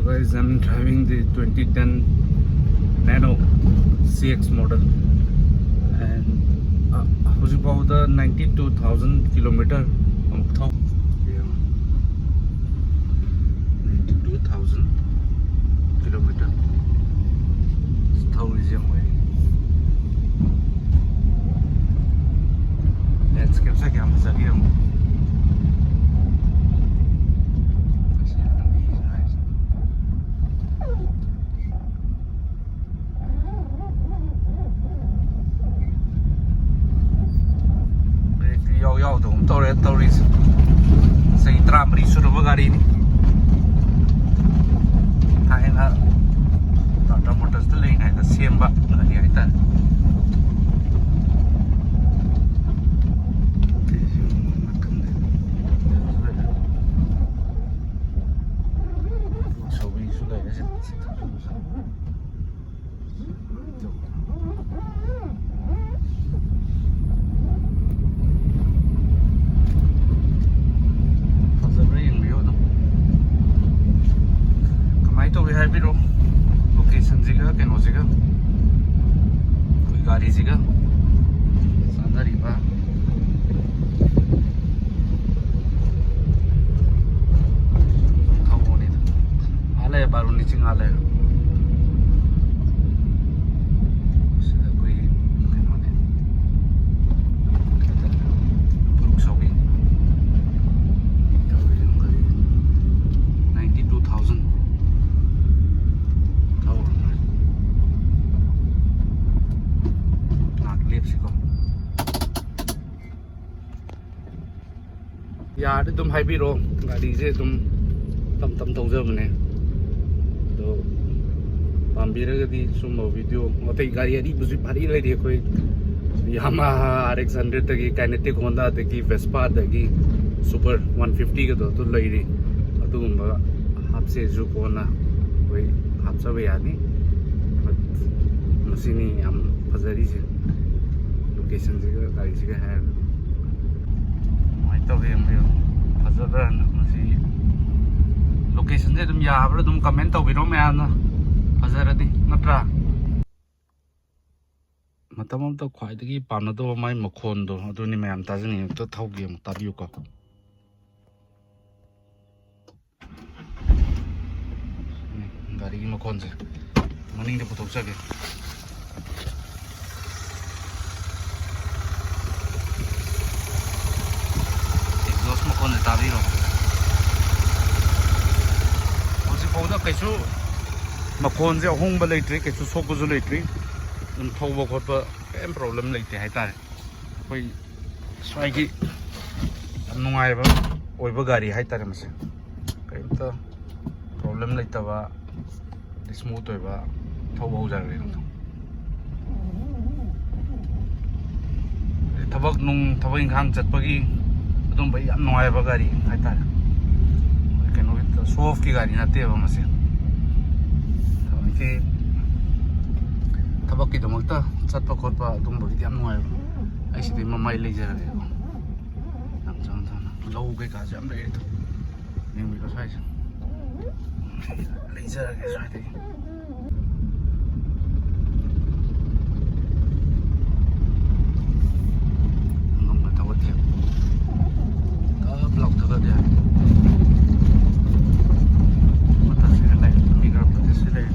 guys, I'm driving the 2010 Nano CX model, and how's about the 92,000 kilometer of thought? 92,000 kilometer. Tourism way. Let's get a camera again. Yo, Torres, say tram suraba gari ni. Hai na Tata Motors the lane hai the same ba gari hai ta. Location juga, keno juga, gari juga, thounaraba. Tahu ni tu, alay baru ni cing alay. Sudah koi keno ni, kita buruk shopping. Tahu yang kali 92,000. यार तुम high भी रो गाड़ी से तुम तम तम थौजबने तो पाम्बीरगदी सुम video अतई गाड़ी अरी बुजी भारी लेरी कोई यामा RX100 तकी काइनेटिक होंडा तकी वेस्पा तकी सुपर 150 का तो लेरी अदुगुम्बा हापसे जु कोना कोई हापसबे यानी मसिनी याम फजरी से लोकेशन से गाड़ी से है तो लोकेशन से तुम याब्रा तुम कमेंट तौबिरो मैमना फजरदी नत्रा मतम तो ख्वाइदगी पामनदो माय मखोंदो अदुनि मैम ताजनी तो थौगी अम ताबियो को गाड़ी की मखोन से मनिंग दे पुथोक सके मखोन से ताबीरो हौजी फौदा कैसु मखोन से अहोंबा लेट्री कैसु सोकबसु लेट्री तुम थौबा खोटबा केम प्रॉब्लम लेते हाइतारे कोई स्वाइगी नुंगाइबा ओइबा गाड़ी हाइतारे मसे कैमता प्रॉब्लम लेतबा स्मूथ ओइबा थौबा होजारे थबक इंखांग चटपगी तुम भाई अब नुआइबा गाड़ी हाइतारे कनो सोफ की गाड़ी नतेबा मसे थबकी थबक की दमकता चटपा खोटपा तुम भाई याम नुआइबा ऐसिदि ममाइ लेजरगे नाम जान लौ के का जाम ले तो नेमी को साइज लेजरगे साइदि ब्लॉक थका दिया मतलब से लाइट मिगर पते से लाइट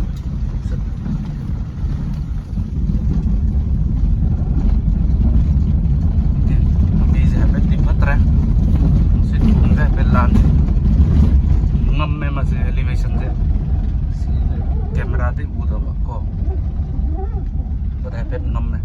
अभी से पे दिक्कत रहा से ढूंढे पे लान ngam में मसे एलिवेशन से कैमरा दे उधर को पर है पे ngam में